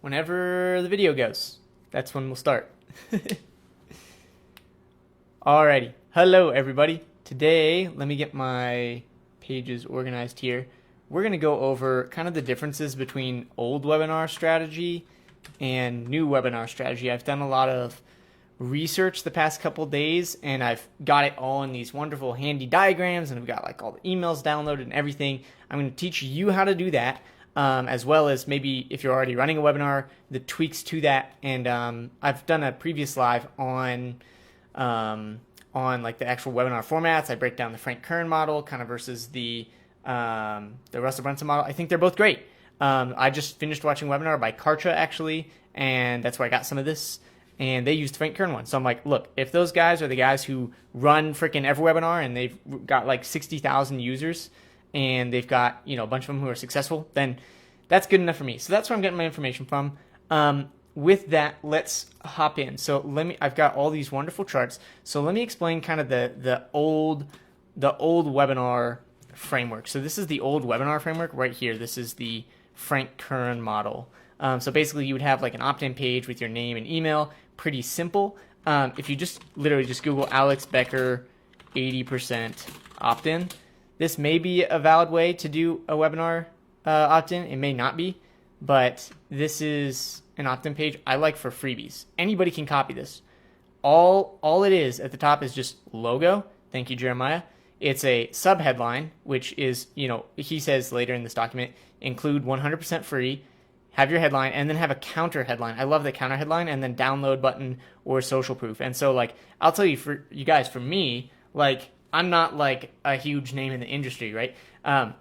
whenever the video goes. That's when we'll start. Alrighty. Hello, everybody. Today, let me get my pages organized here. We're going to go over kind of the differences between old webinar strategy and new webinar strategy. I've done a lot of research the past couple days, and I've got it all in these wonderful handy diagrams, and I've got like all the emails downloaded and everything. I'm going to teach you how to do that, as well as maybe if you're already running a webinar, the tweaks to that. And I've done a previous live on like the actual webinar formats. I break down the Frank Kern model kind of versus the Russell Brunson model. I think they're both great. I just finished watching a webinar by Kartra actually, and that's where I got some of this. And they used Frank Kern one. So I'm like, look, if those guys are the guys who run freaking every webinar and they've got like 60,000 users and they've got, a bunch of them who are successful, then that's good enough for me. So that's where I'm getting my information from. With that, let's hop in. So I've got all these wonderful charts. So let me explain kind of the old webinar framework. So this is the old webinar framework right here. This is the Frank Kern model. So basically you would have like an opt-in page with your name and email. Pretty simple. If you just literally just Google Alex Becker 80% opt-in, this may be a valid way to do a webinar opt-in. It may not be, but this is an opt-in page I like for freebies. Anybody can copy this. All it is at the top is just logo. Thank you, Jeremiah. It's a sub-headline, which is, he says later in this document, include 100% free, have your headline, and then have a counter headline. I love the counter headline, and then download button or social proof. And so, I'll tell you, for you guys, for me, I'm not like a huge name in the industry, right?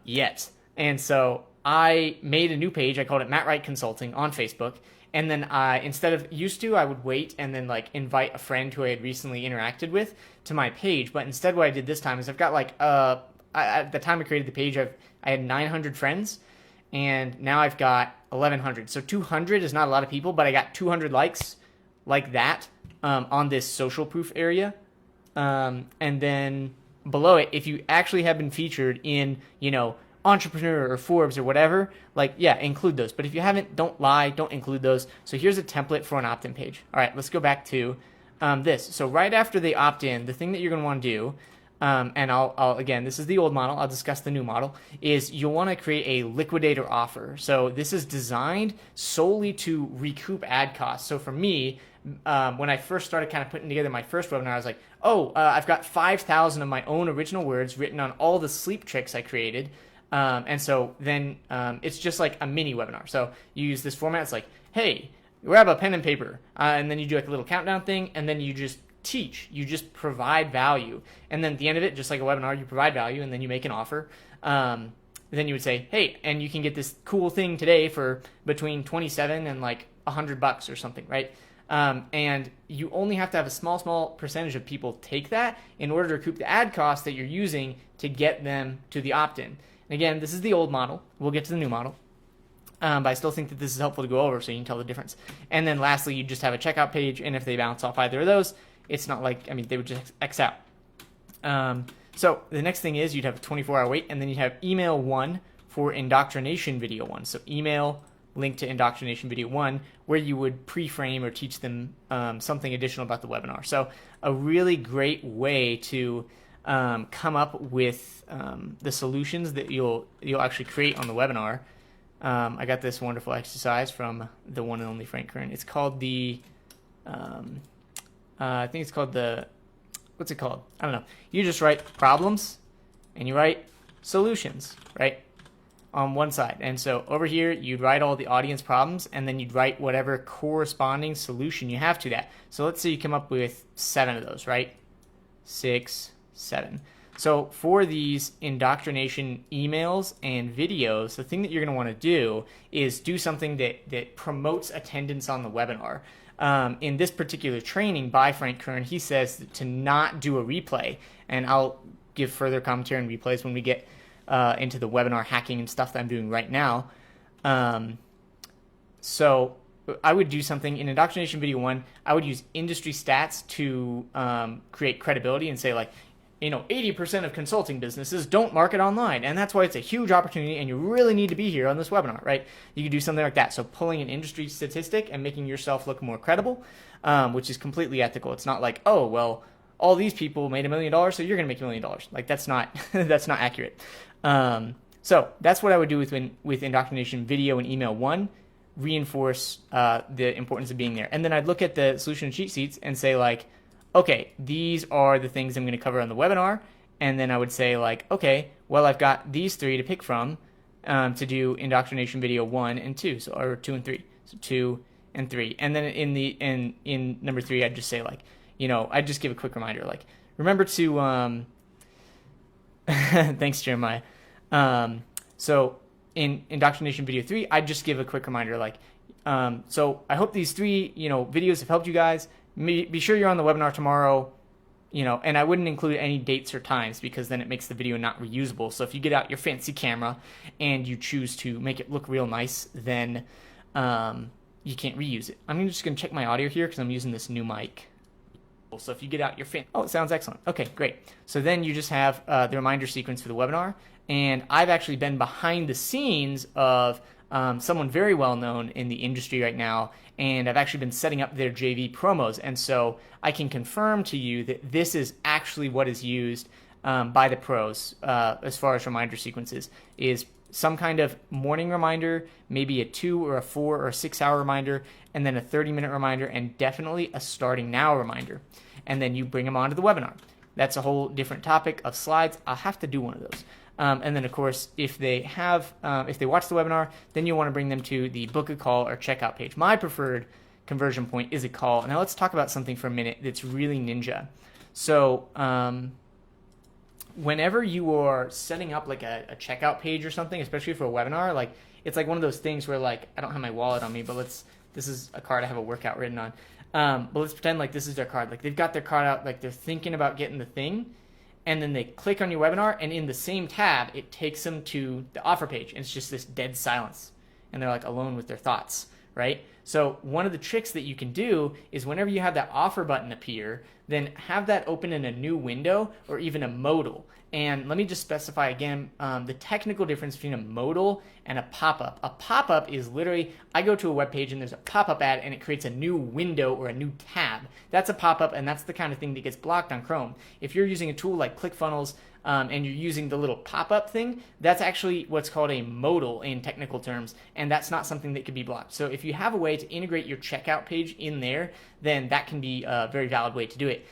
Yet. And so I made a new page. I called it Matt Wright Consulting on Facebook. And then instead of I would wait and then invite a friend who I had recently interacted with to my page. But instead what I did this time is I've got at the time I created the page, I had 900 friends, and now I've got 1,100. So 200 is not a lot of people, but I got 200 likes like that on this social proof area. And then below it, if you actually have been featured in, Entrepreneur or Forbes or whatever, include those. But if you haven't, don't lie, don't include those. So here's a template for an opt-in page. All right, let's go back to this. So right after they opt in, the thing that you're going to want to do, and I'll again, this is the old model, I'll discuss the new model, is you'll want to create a liquidator offer. So this is designed solely to recoup ad costs. So for me, when I first started kind of putting together my first webinar, I was like, I've got 5,000 of my own original words written on all the sleep tricks I created. And so then it's just like a mini webinar. So you use this format. It's like, hey, grab a pen and paper. And then you do like a little countdown thing. And then you just teach. You just provide value. And then at the end of it, just like a webinar, you provide value. And then you make an offer. Then you would say, hey, and you can get this cool thing today for between 27 and like $100 or something, right? And you only have to have a small percentage of people take that in order to recoup the ad costs that you're using to get them to the opt-in. And again, this is the old model. We'll get to the new model. But I still think that this is helpful to go over so you can tell the difference. And then lastly, you just have a checkout page, and if they bounce off either of those, it's not they would just X out. So the next thing is you'd have a 24-hour wait, and then you'd have email 1 for indoctrination video 1. So email link to indoctrination video 1, where you would pre-frame or teach them something additional about the webinar. So a really great way to come up with the solutions that you'll actually create on the webinar. I got this wonderful exercise from the one and only Frank Kern. It's called I think it's called what's it called? I don't know. You just write problems and you write solutions, right? On one side. And so over here, you'd write all the audience problems, and then you'd write whatever corresponding solution you have to that. So let's say you come up with 7 of those, right? 6, 7. So for these indoctrination emails and videos, the thing that you're going to want to do is do something that promotes attendance on the webinar. In this particular training by Frank Kern, he says to not do a replay, and I'll give further commentary on replays when we get into the webinar hacking and stuff that I'm doing right now. So I would do something in indoctrination video 1. I would use industry stats to create credibility and say 80% of consulting businesses don't market online, and that's why it's a huge opportunity and you really need to be here on this webinar, right? You could do something like that. So pulling an industry statistic and making yourself look more credible, which is completely ethical. It's not like, oh, well, all these people made $1 million, so you're going to make $1 million. Like, that's not that's not accurate. So that's what I would do with indoctrination video and email. One, reinforce the importance of being there. And then I'd look at the solution cheat sheets and say, like, okay, these are the things I'm going to cover on the webinar. And then I would say, like, okay, well, I've got these 3 to pick from to do indoctrination video 1 and 2, or 2 and 3. So 2 and 3. And then in number 3, I'd just say, like, I'd just give a quick reminder, like, remember to thanks, Jeremiah. So in indoctrination video 3, I'd just give a quick reminder, like, so I hope these 3 videos have helped you guys. Be sure you're on the webinar tomorrow, and I wouldn't include any dates or times because then it makes the video not reusable. So if you get out your fancy camera and you choose to make it look real nice, then you can't reuse it. I'm just going to check my audio here because I'm using this new mic. So if you get out your oh, it sounds excellent. Okay, great. So then you just have the reminder sequence for the webinar. And I've actually been behind the scenes of someone very well known in the industry right now, and I've actually been setting up their JV promos. And so I can confirm to you that this is actually what is used by the pros as far as reminder sequences, is some kind of morning reminder, maybe a 2 or a 4 or a 6 hour reminder, and then a 30-minute reminder, and definitely a starting now reminder. And then you bring them onto the webinar. That's a whole different topic of slides. I'll have to do one of those. And then, of course, if they watch the webinar, then you want to bring them to the book a call or checkout page. My preferred conversion point is a call. Now let's talk about something for a minute that's really ninja. So whenever you are setting up like a checkout page or something, especially for a webinar, like it's like one of those things where, like, I don't have my wallet on me, but this is a card I have a workout written on. But let's pretend like this is their card. Like they've got their card out, like they're thinking about getting the thing. And then they click on your webinar, and in the same tab, it takes them to the offer page. And it's just this dead silence. And they're like alone with their thoughts, right? So one of the tricks that you can do is whenever you have that offer button appear, then have that open in a new window or even a modal. And let me just specify again the technical difference between a modal and a pop-up. A pop-up is literally, I go to a web page and there's a pop-up ad and it creates a new window or a new tab. That's a pop-up, and that's the kind of thing that gets blocked on Chrome. If you're using a tool like ClickFunnels and you're using the little pop-up thing, that's actually what's called a modal in technical terms, and that's not something that can be blocked. So if you have a way to integrate your checkout page in there, then that can be a very valid way to do it.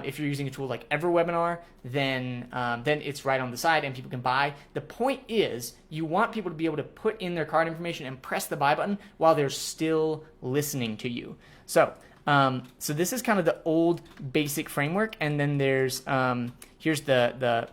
If you're using a tool like EverWebinar, then it's right on the side and people can buy. The point is you want people to be able to put in their card information and press the buy button while they're still listening to you. So this is kind of the old basic framework, and then there's here's the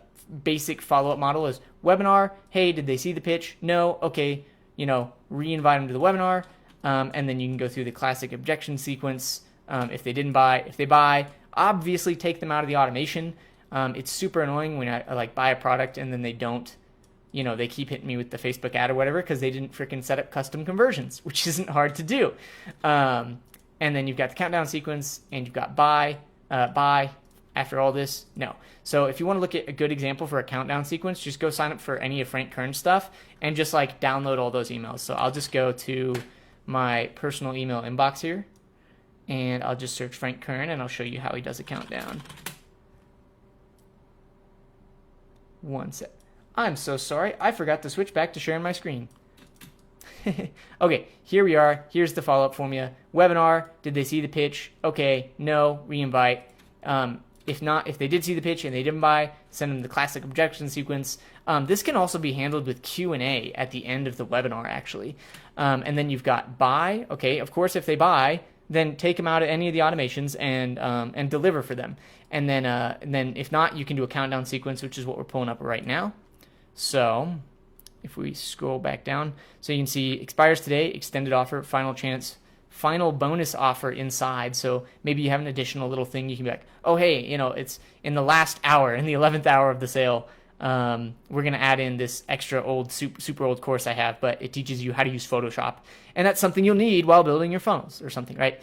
basic follow-up model is webinar. Hey, did they see the pitch? No. Okay, re-invite them to the webinar, and then you can go through the classic objection sequence. If they didn't buy, if they buy, obviously take them out of the automation. It's super annoying when I like buy a product and then they don't, they keep hitting me with the Facebook ad or whatever because they didn't freaking set up custom conversions, which isn't hard to do. And then you've got the countdown sequence and you've got buy after all this. No. So if you want to look at a good example for a countdown sequence, just go sign up for any of Frank Kern's stuff and just like download all those emails. So I'll just go to my personal email inbox here. And I'll just search Frank Kern, and I'll show you how he does a countdown. One sec. I'm so sorry. I forgot to switch back to sharing my screen. Okay, here we are. Here's the follow-up formula. Webinar, did they see the pitch? Okay, no, re-invite. If not, if they did see the pitch and they didn't buy, send them the classic objection sequence. This can also be handled with Q&A at the end of the webinar, actually. And then you've got buy. Okay, of course, if they buy, then take them out of any of the automations and deliver for them. And then if not, you can do a countdown sequence, which is what we're pulling up right now. So if we scroll back down, so you can see expires today, extended offer, final chance, final bonus offer inside. So maybe you have an additional little thing. You can be like, oh, hey, it's in the last hour, in the 11th hour of the sale. We're going to add in this extra old, super old course I have, but it teaches you how to use Photoshop. And that's something you'll need while building your funnels or something, right?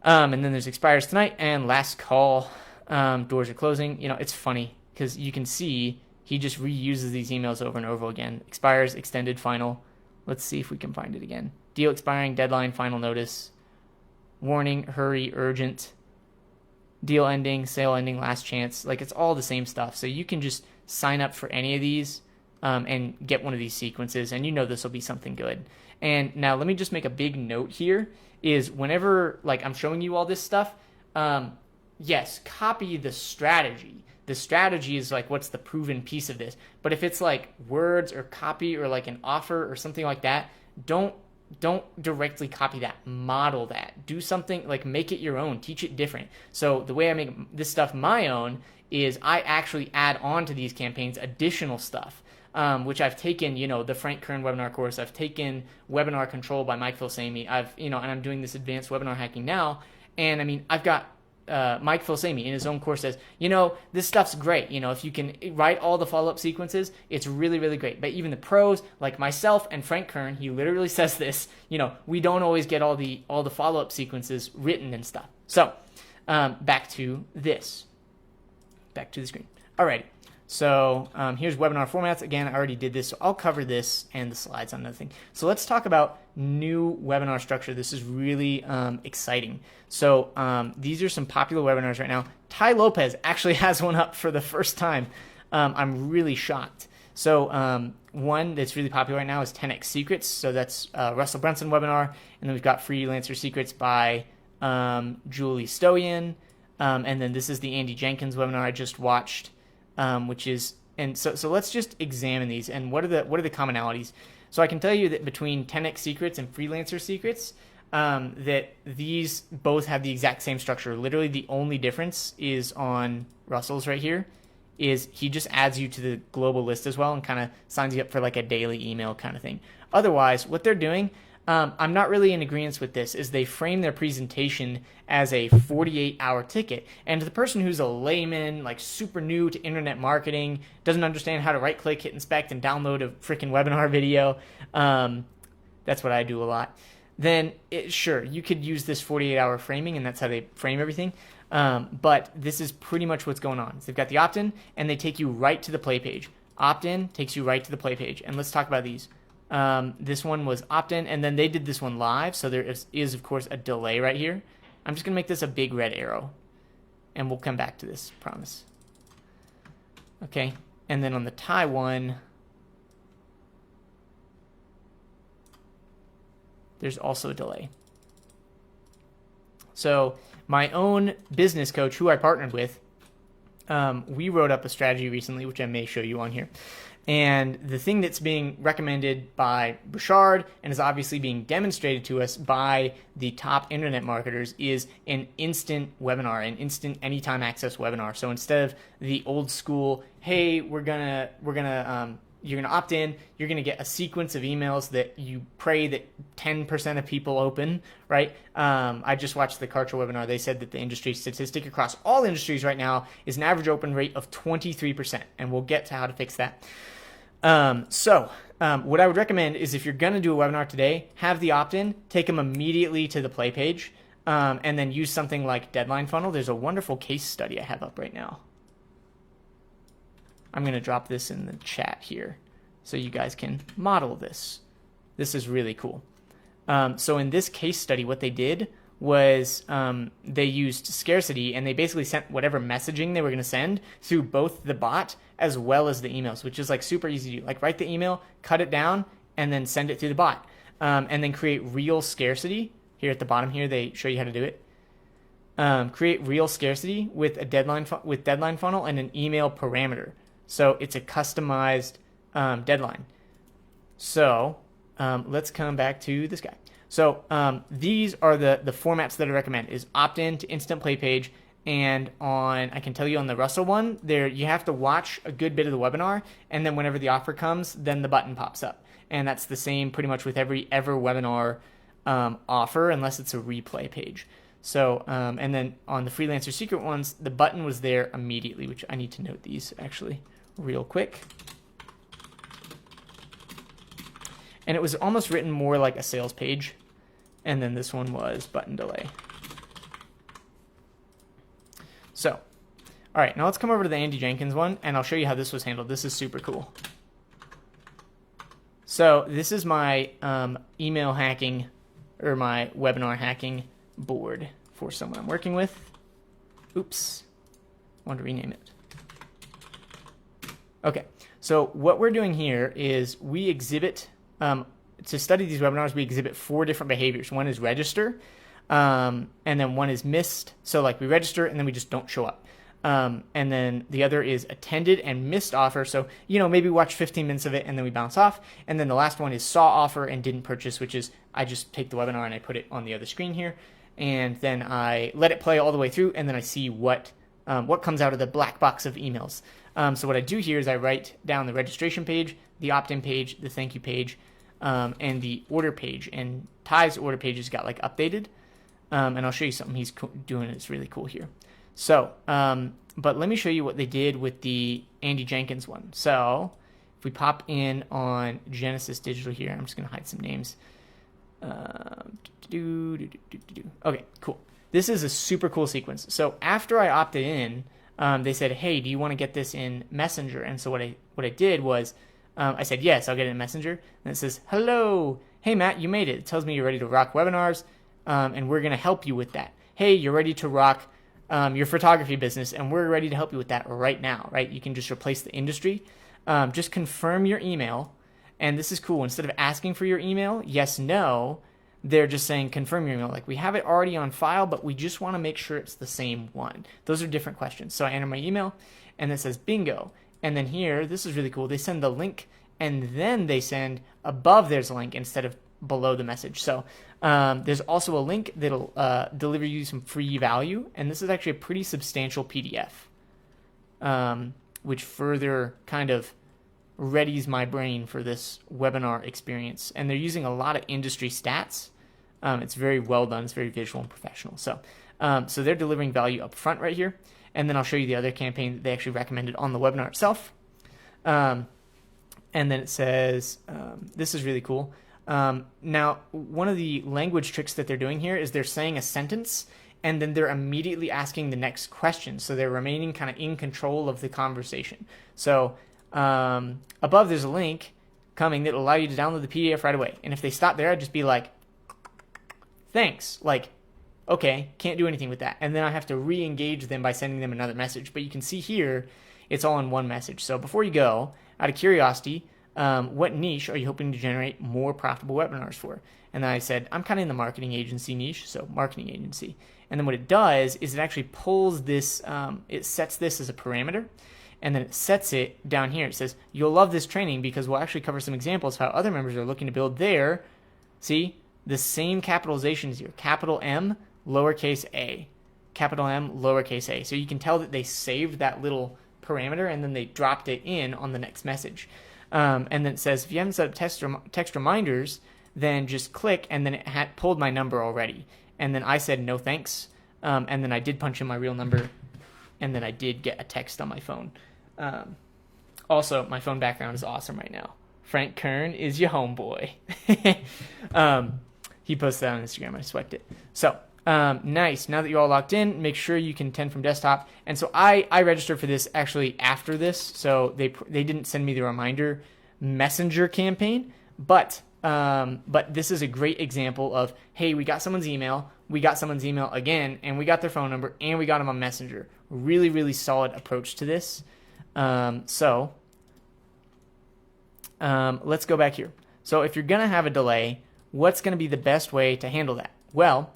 And then there's expires tonight and last call. Doors are closing. It's funny. because you can see he just reuses these emails over and over again. Expires, extended, final. Let's see if we can find it again. Deal expiring, deadline, final notice, warning, hurry, urgent, deal ending, sale ending, last chance. Like, it's all the same stuff. So you can just sign up for any of these and get one of these sequences, and you know this will be something good. And now let me just make a big note here is whenever like I'm showing you all this stuff, yes, copy the strategy. The strategy is like what's the proven piece of this. But if it's like words or copy or like an offer or something like that, don't directly copy that. Model that. Do something like make it your own. Teach it different. So the way I make this stuff my own is I actually add on to these campaigns additional stuff, which I've taken, the Frank Kern webinar course. I've taken Webinar Control by Mike Filsaime. And I'm doing this advanced webinar hacking now. And I mean, I've got Mike Filsaime in his own course says, this stuff's great. If you can write all the follow-up sequences, it's really, really great. But even the pros, like myself and Frank Kern, he literally says this, we don't always get all the follow-up sequences written and stuff. So back to this. Back to the screen. Alrighty. So here's webinar formats. Again, I already did this, so I'll cover this and the slides on another thing. So let's talk about new webinar structure. This is really exciting. So these are some popular webinars right now. Ty Lopez actually has one up for the first time. I'm really shocked. So one that's really popular right now is 10x Secrets. So that's Russell Brunson webinar. And then we've got Freelancer Secrets by Julie Stoyan. And then this is the Andy Jenkins webinar I just watched. Which is, and so let's just examine these and what are the commonalities. So I can tell you that between 10x Secrets and Freelancer Secrets, that these both have the exact same structure. Literally the only difference is on Russell's right here is he just adds you to the global list as well and kind of signs you up for like a daily email kind of thing. Otherwise, what they're doing, I'm not really in agreement with this, is they frame their presentation as a 48-hour ticket. And to the person who's a layman, like super new to internet marketing, doesn't understand how to right-click, hit inspect, and download a freaking webinar video, that's what I do a lot, then sure, you could use this 48-hour framing, and that's how they frame everything. But this is pretty much what's going on. So they've got the opt-in, and they take you right to the play page. Opt-in takes you right to the play page. And let's talk about these. This one was opt-in, and then they did this one live, so there is of course a delay right here. I'm just going to make this a big red arrow, and we'll come back to this, promise. Okay, and then on the Thai one, there's also a delay. So my own business coach, who I partnered with, we wrote up a strategy recently, which I may show you on here. And the thing that's being recommended by Bouchard and is obviously being demonstrated to us by the top internet marketers is an instant webinar, an instant anytime access webinar. So instead of the old school, hey, you're gonna opt in, you're gonna get a sequence of emails that you pray that 10% of people open, right? I just watched the Karcher webinar. They said that the industry statistic across all industries right now is an average open rate of 23%, and we'll get to how to fix that. What I would recommend is if you're going to do a webinar today, have the opt-in, take them immediately to the play page, and then use something like Deadline Funnel. There's a wonderful case study I have up right now. I'm going to drop this in the chat here so you guys can model this. This is really cool. So in this case study, what they did was they used scarcity, and they basically sent whatever messaging they were going to send through both the bot as well as the emails, which is like super easy to do. Like write the email, cut it down, and then send it through the bot. And then create real scarcity. Here at the bottom here, they show you how to do it. Create real scarcity with a deadline funnel and an email parameter. So it's a customized deadline. So let's come back to this guy. So these are the formats that I recommend is opt-in to instant play page. And I can tell you on the Russell one, there you have to watch a good bit of the webinar, and then whenever the offer comes, then the button pops up. And that's the same pretty much with every webinar offer, unless it's a replay page. So, and then on the Freelancer Secret ones, the button was there immediately, which I need to note these actually real quick. And it was almost written more like a sales page. And then this one was button delay. So All right, now let's come over to the Andy Jenkins one, and I'll show you how this was handled. This is super cool. So this is my email hacking, or my webinar hacking board for someone I'm working with. Oops, I want to rename it. Okay, so what we're doing here is we exhibit, to study these webinars, we exhibit 4 different behaviors. One is register, and then one is missed. So like we register and then we just don't show up. And then the other is attended and missed offer. So, you know, maybe watch 15 minutes of it and then we bounce off. And then the last one is saw offer and didn't purchase, which is I just take the webinar and I put it on the other screen here. And then I let it play all the way through, and then I see what comes out of the black box of emails. So what I do here is I write down the registration page, the opt-in page, the thank you page, and the order page. And Ty's order page has got like updated. And I'll show you something he's doing. It's really cool here. So, but let me show you what they did with the Andy Jenkins one. So if we pop in on Genesis Digital here, I'm just going to hide some names. Okay, cool. This is a super cool sequence. So after I opted in, they said, hey, do you want to get this in Messenger? And so what I did was I said, yes, I'll get it in Messenger. And it says, hello, hey, Matt, you made it. It tells me you're ready to rock webinars, and we're going to help you with that. Hey, you're ready to rock your photography business, and we're ready to help you with that right now, right? You can just replace the industry. Just confirm your email. And this is cool. Instead of asking for your email, yes, no, they're just saying confirm your email. Like we have it already on file, but we just want to make sure it's the same one. Those are different questions. So I enter my email and it says bingo. And then here, this is really cool. They send the link and then they send above there's a link instead of below the message. So there's also a link that'll deliver you some free value. And this is actually a pretty substantial PDF, which further kind of readies my brain for this webinar experience. And they're using a lot of industry stats. It's very well done. It's very visual and professional. So, so they're delivering value up front right here. And then I'll show you the other campaign that they actually recommended on the webinar itself. And then it says, this is really cool. Now, one of the language tricks that they're doing here is they're saying a sentence and then they're immediately asking the next question. So they're remaining kind of in control of the conversation. So above there's a link coming that will allow you to download the PDF right away. And if they stop there, I'd just be like, thanks. Like, okay, can't do anything with that. And then I have to re-engage them by sending them another message. But you can see here, it's all in one message. So before you go, out of curiosity, what niche are you hoping to generate more profitable webinars for? And then I said, I'm kind of in the marketing agency niche, so marketing agency. And then what it does is it actually pulls this, it sets this as a parameter, and then it sets it down here. It says, you'll love this training because we'll actually cover some examples of how other members are looking to build their, see, the same capitalization as here, capital M, lowercase a, capital M, lowercase a. So you can tell that they saved that little parameter and then they dropped it in on the next message. And then it says, if you haven't set up text reminders, then just click, and then it had pulled my number already. And then I said, no thanks. And then I did punch in my real number, and then I did get a text on my phone. Also, my phone background is awesome right now. Frank Kern is your homeboy. He posted that on Instagram. I swiped it. So, nice. Now that you're all locked in, make sure you can attend from desktop. And so I registered for this actually after this. So they didn't send me the reminder messenger campaign, but this is a great example of, hey, we got someone's email again, and we got their phone number, and we got them on Messenger. Really, really solid approach to this. Let's go back here. So if you're going to have a delay, what's going to be the best way to handle that? Well,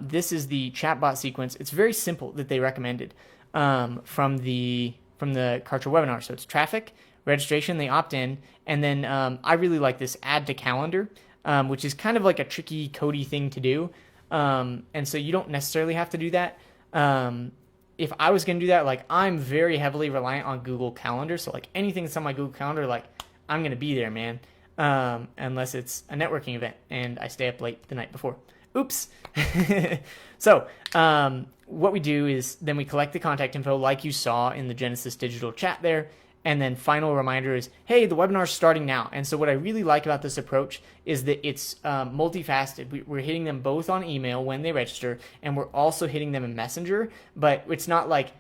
this is the chatbot sequence. It's very simple that they recommended from the Kartra webinar. So it's traffic, registration, they opt in, and then I really like this add to calendar, which is kind of like a tricky codey thing to do. And so you don't necessarily have to do that. If I was going to do that, like I'm very heavily reliant on Google Calendar. So like anything that's on my Google Calendar, like I'm going to be there, man. Unless it's a networking event and I stay up late the night before. Oops. So what we do is then we collect the contact info like you saw in the Genesis Digital chat there. And then final reminder is, hey, the webinar's starting now. And so what I really like about this approach is that it's multifaceted. We're hitting them both on email when they register, and we're also hitting them in Messenger. But it's not like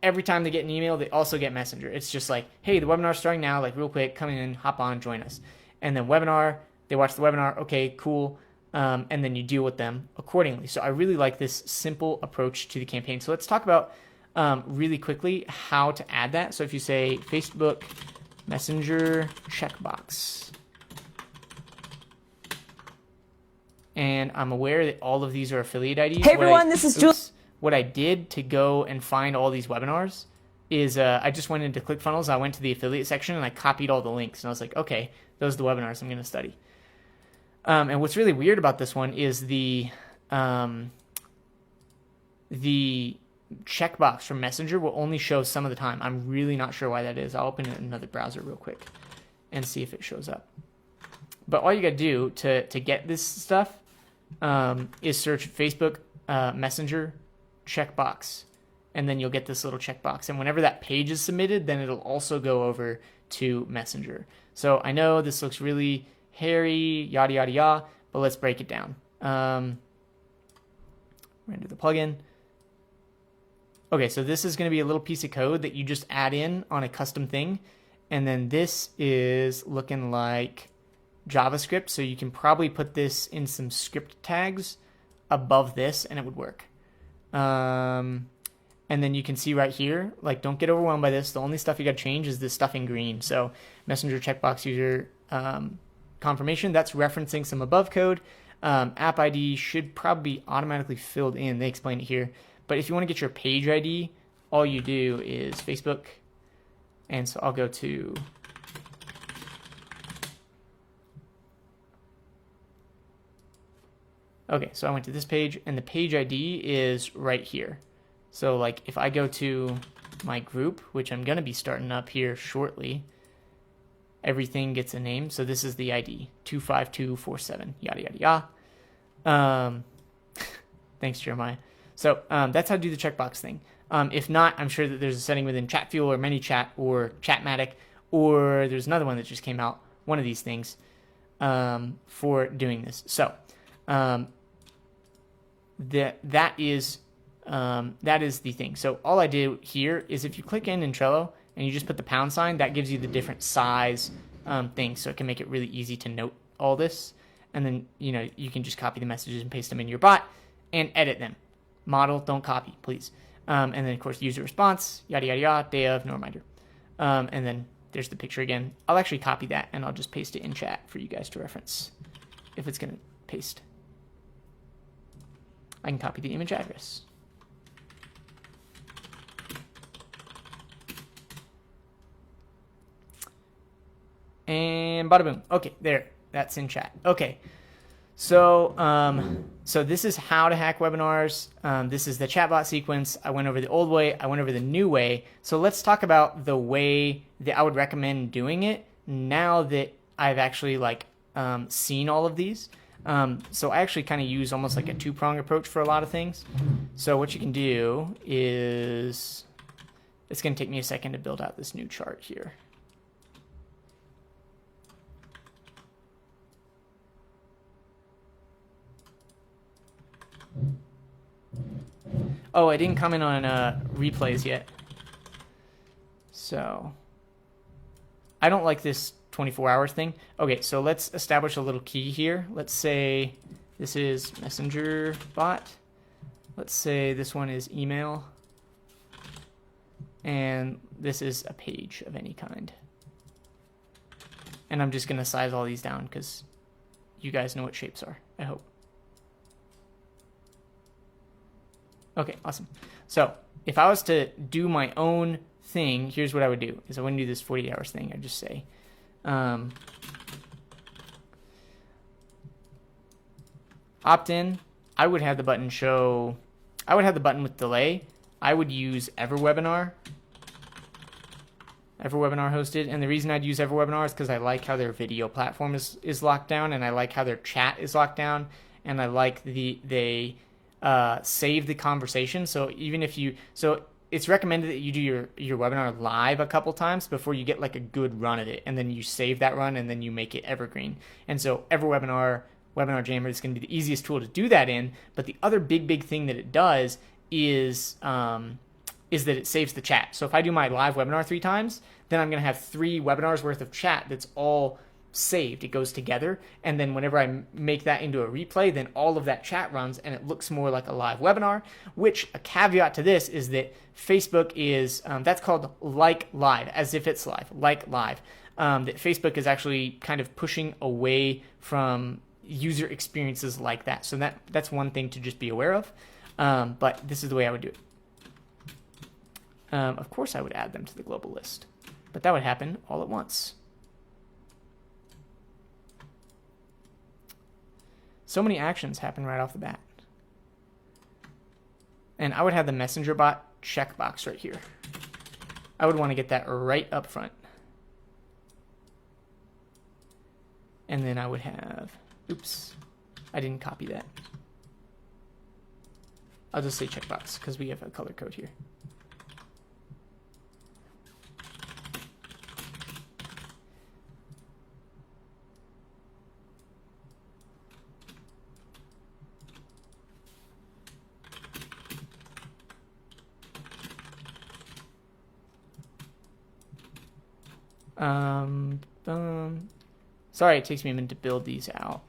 every time they get an email, they also get Messenger. It's just like, hey, the webinar's starting now, like real quick, come in, hop on, join us. And then webinar, they watch the webinar, okay, cool. And then you deal with them accordingly. So I really like this simple approach to the campaign. So let's talk about really quickly how to add that. So if you say Facebook Messenger checkbox, and I'm aware that all of these are affiliate IDs. Hey everyone, this is Julie. What I did to go and find all these webinars is I just went into ClickFunnels. I went to the affiliate section and I copied all the links. And I was like, okay, those are the webinars I'm going to study. And what's really weird about this one is the checkbox from Messenger will only show some of the time. I'm really not sure why that is. I'll open it in another browser real quick and see if it shows up. But all you got to do to get this stuff is search Facebook Messenger checkbox, and then you'll get this little checkbox. And whenever that page is submitted, then it'll also go over to Messenger. So I know this looks really hairy, yada, yada, yada, but let's break it down. Render the plugin. Okay, so this is going to be a little piece of code that you just add in on a custom thing. And then this is looking like JavaScript. So you can probably put this in some script tags above this and it would work. And then you can see right here, like, don't get overwhelmed by this. The only stuff you got to change is this stuff in green. So Messenger checkbox user confirmation, that's referencing some above code. App ID should probably be automatically filled in. They explain it here. But if you want to get your page ID, all you do is Facebook. And so I'll go to okay, so I went to this page and the page ID is right here. So like if I go to my group, which I'm going to be starting up here shortly, everything gets a name. So this is the ID 25247, yada, yada, yada. Thanks, Jeremiah. So that's how to do the checkbox thing. If not, I'm sure that there's a setting within ChatFuel or ManyChat or Chatmatic, or there's another one that just came out, one of these things, for doing this. So that is the thing. So all I did here is if you click in Trello and you just put the pound sign, that gives you the different size things, so it can make it really easy to note all this. And then you can just copy the messages and paste them in your bot and edit them. Model, don't copy, please. And then, of course, user response, yada, yada, yada, day of, no reminder. And then there's the picture again. I'll actually copy that, and I'll just paste it in chat for you guys to reference if it's going to paste. I can copy the image address. And bada boom. Okay, there. That's in chat. Okay. So, so this is how to hack webinars. This is the chatbot sequence. I went over the old way. I went over the new way. So let's talk about the way that I would recommend doing it now that I've actually seen all of these. So I actually kind of use almost like a two-prong approach for a lot of things. So what you can do is, it's going to take me a second to build out this new chart here. Oh, I didn't comment on replays yet. So I don't like this 24 hours thing. Okay, so let's establish a little key here. Let's say this is Messenger bot. Let's say this one is email. And this is a page of any kind. And I'm just going to size all these down because you guys know what shapes are, I hope. Okay, awesome. So if I was to do my own thing, here's what I would do. Is I wouldn't do this 48 hours thing. I'd just say, opt in. I would have the button show, I would have the button with delay. I would use EverWebinar hosted. And the reason I'd use EverWebinar is because I like how their video platform is locked down, and I like how their chat is locked down, and I like they save the conversation. So even if it's recommended that you do your webinar live a couple times before you get like a good run of it, and then you save that run and then you make it evergreen. And so EverWebinar, Webinar Jammer is going to be the easiest tool to do that in. But the other big thing that it does is is that it saves the chat. So if I do my live webinar 3 times, then I'm going to have 3 webinars worth of chat that's all saved. It goes together, and then whenever I make that into a replay, then all of that chat runs and it looks more like a live webinar, which a caveat to this is that Facebook is, that's called like live, as if it's live, like live. That Facebook is actually kind of pushing away from user experiences like that. So that's one thing to just be aware of. But this is the way I would do it. Of course I would add them to the global list, but that would happen all at once. So many actions happen right off the bat. And I would have the messenger bot checkbox right here. I would want to get that right up front. And then I would have, oops, I didn't copy that. I'll just say checkbox because we have a color code here. Sorry, it takes me a minute to build these out.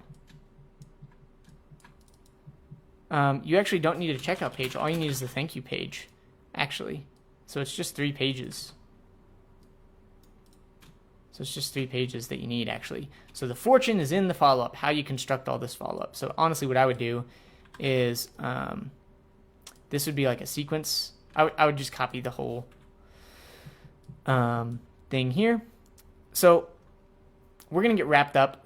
You actually don't need a checkout page. All you need is the thank you page, actually. So it's just 3 pages. So it's just 3 pages that you need, actually. So the fortune is in the follow-up, how you construct all this follow-up. So honestly, what I would do is, this would be like a sequence. I would just copy the whole thing here. So we're going to get wrapped up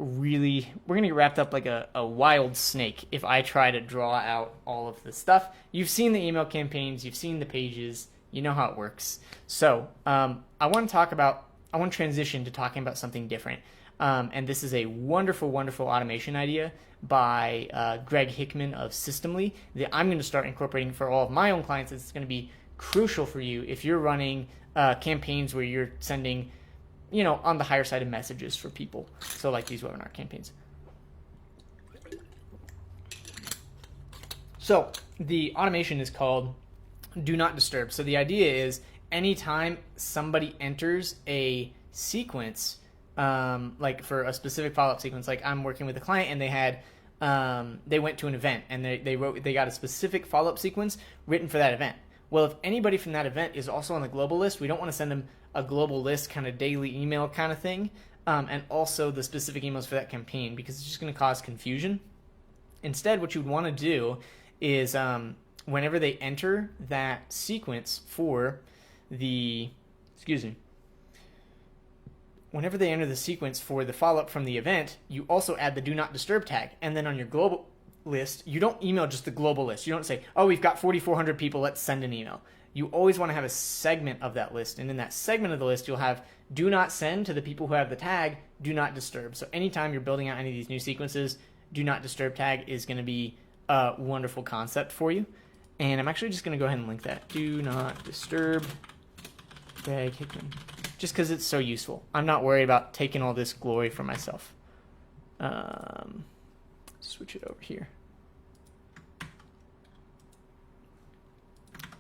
like a wild snake if I try to draw out all of this stuff. You've seen the email campaigns, you've seen the pages, you know how it works. So I want to transition to talking about something different. And this is a wonderful, wonderful automation idea by Greg Hickman of Systemly that I'm going to start incorporating for all of my own clients. It's going to be crucial for you if you're running campaigns where you're sending, on the higher side of messages for people. So like these webinar campaigns. So the automation is called Do Not Disturb. So the idea is anytime somebody enters a sequence, like for a specific follow-up sequence, like I'm working with a client and they went to an event and they got a specific follow-up sequence written for that event. Well, if anybody from that event is also on the global list, we don't want to send them a global list kind of daily email kind of thing, and also the specific emails for that campaign, because it's just going to cause confusion. Instead, what you would want to do is whenever they enter that sequence for the, whenever they enter the sequence for the follow-up from the event, you also add the Do Not Disturb tag, and then on your global list, you don't email just the global list. You don't say, oh, we've got 4,400 people, let's send an email. You always want to have a segment of that list, and in that segment of the list, you'll have do not send to the people who have the tag do not disturb. So anytime you're building out any of these new sequences, do not disturb tag is going to be a wonderful concept for you. And I'm actually just going to go ahead and link that. Do not disturb Greg Hickman. Just because it's so useful. I'm not worried about taking all this glory for myself. Switch it over here.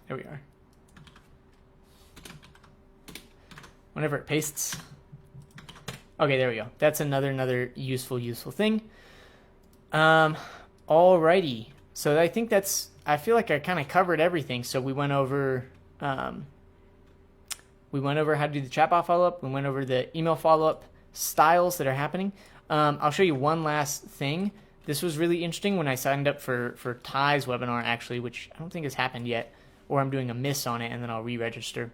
There we are. Whenever it pastes. Okay, there we go. That's another useful thing. Alrighty. So I think I feel like I kind of covered everything. So we went over how to do the chatbot follow-up. We went over the email follow-up styles that are happening. I'll show you one last thing. This was really interesting when I signed up for Ty's webinar, actually, which I don't think has happened yet, or I'm doing a miss on it, and then I'll re-register.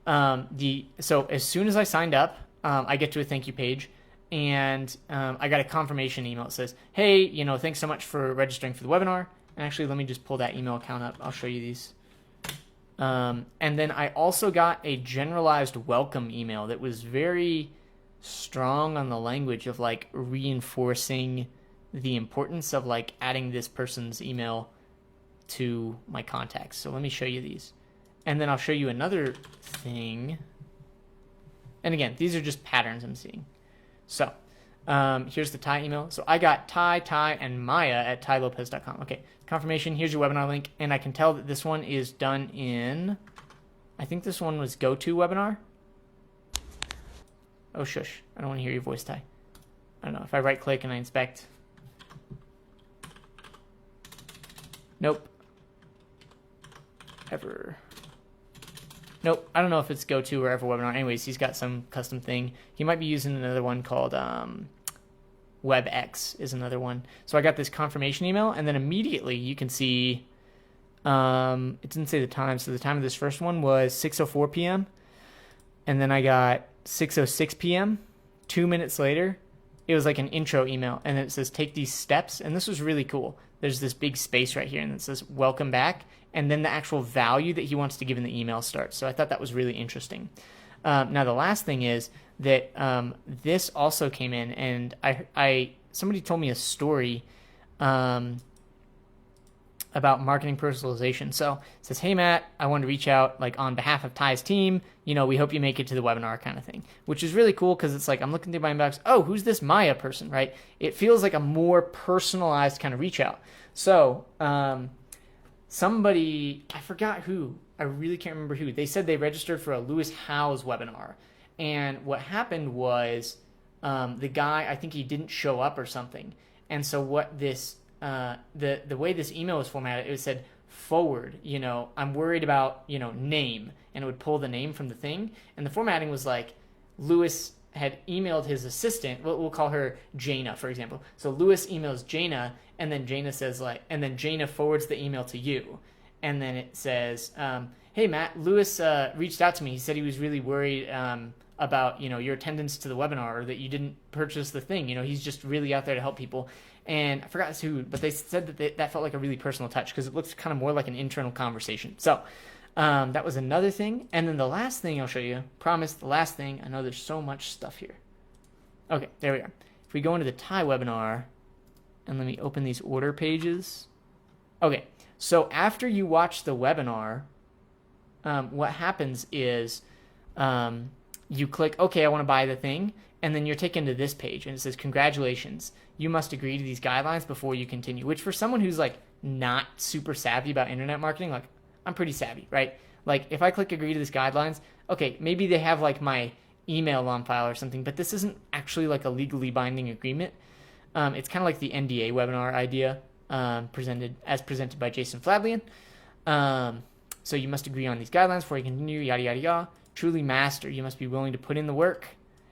So as soon as I signed up, I get to a thank you page, and I got a confirmation email. It says, hey, thanks so much for registering for the webinar. And actually, let me just pull that email account up. I'll show you these. And then I also got a generalized welcome email that was very strong on the language of like reinforcing the importance of like adding this person's email to my contacts. So let me show you these. And then I'll show you another thing. And again, these are just patterns I'm seeing. So here's the Ty email. So I got Ty, and Maya at tylopez.com. Okay, confirmation. Here's your webinar link. And I can tell that this one is done in I think this one was GoToWebinar. Oh, shush. I don't want to hear your voice, Ty. I don't know. If I right click and I inspect. Nope. Ever. Nope. I don't know if it's GoTo or EverWebinar. Anyways, he's got some custom thing. He might be using another one called WebEx is another one. So I got this confirmation email, and then immediately you can see it didn't say the time. So the time of this first one was 6:04 p.m. And then I got 6:06 p.m. 2 minutes later, it was like an intro email, and it says take these steps, and this was really cool. There's this big space right here, and it says welcome back, and then the actual value that he wants to give in the email starts. So I thought that was really interesting. Now the last thing is that this also came in, and somebody told me a story about marketing personalization. So it says, hey Matt, I wanted to reach out like on behalf of Ty's team. We hope you make it to the webinar kind of thing, which is really cool because it's like I'm looking through my inbox. Oh, who's this Maya person, right? It feels like a more personalized kind of reach out. So somebody, I forgot who, I really can't remember who. They said they registered for a Lewis Howes webinar. And what happened was the guy, I think he didn't show up or something. And so what this the way this email was formatted, it said forward, I'm worried about, name, and it would pull the name from the thing. And the formatting was like Lewis had emailed his assistant, we'll call her Jana, for example. So Lewis emails Jana, and then Jana says and then Jana forwards the email to you. And then it says, hey Matt, Lewis reached out to me. He said he was really worried about, your attendance to the webinar, or that you didn't purchase the thing. He's just really out there to help people. And I forgot who, but they said that that felt like a really personal touch because it looked kind of more like an internal conversation. So that was another thing. And then the last thing I'll show you, promise the last thing. I know there's so much stuff here. Okay, there we are. If we go into the Ty webinar, and let me open these order pages. Okay, so after you watch the webinar, what happens is you click, okay, I want to buy the thing, and then you're taken to this page, and it says, congratulations, you must agree to these guidelines before you continue, which for someone who's like not super savvy about internet marketing, like I'm pretty savvy, right? Like if I click agree to these guidelines, okay, maybe they have like my email on file or something, but this isn't actually like a legally binding agreement. It's kind of like the NDA webinar idea presented by Jason Flablian. So you must agree on these guidelines before you continue, yada, yada, yada. Truly master, you must be willing to put in the work.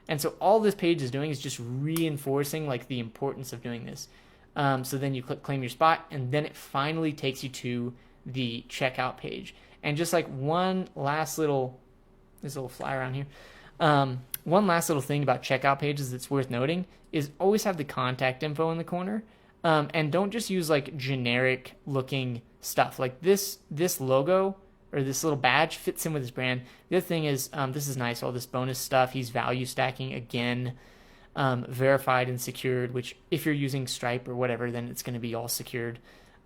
And so all this page is doing is just reinforcing like the importance of doing this. So then you click claim your spot, and then it finally takes you to the checkout page. And just like one last little, there's a little flyer around here. One last little thing about checkout pages that's worth noting is always have the contact info in the corner. And don't just use like generic looking stuff. Like this logo or this little badge fits in with his brand. The other thing is, this is nice, all this bonus stuff. He's value stacking again, verified and secured, which if you're using Stripe or whatever, then it's going to be all secured.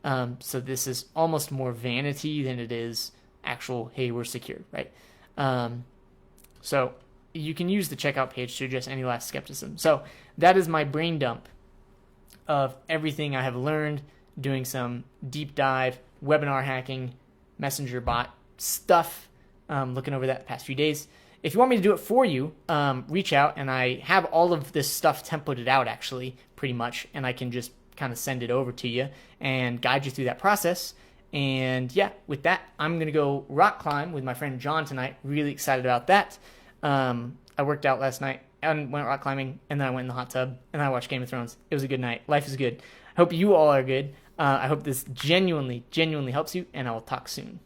So this is almost more vanity than it is actual, hey, we're secured, right? So you can use the checkout page to address any last skepticism. So that is my brain dump of everything I have learned doing some deep dive webinar hacking, messenger bot stuff, looking over that past few days. If you want me to do it for you, reach out, and I have all of this stuff templated out actually pretty much, and I can just kind of send it over to you and guide you through that process. And yeah, with that, I'm going to go rock climb with my friend John tonight. Really excited about that. I worked out last night and went rock climbing, and then I went in the hot tub, and I watched Game of Thrones. It was a good night. Life is good. I hope you all are good. I hope this genuinely helps you, and I will talk soon.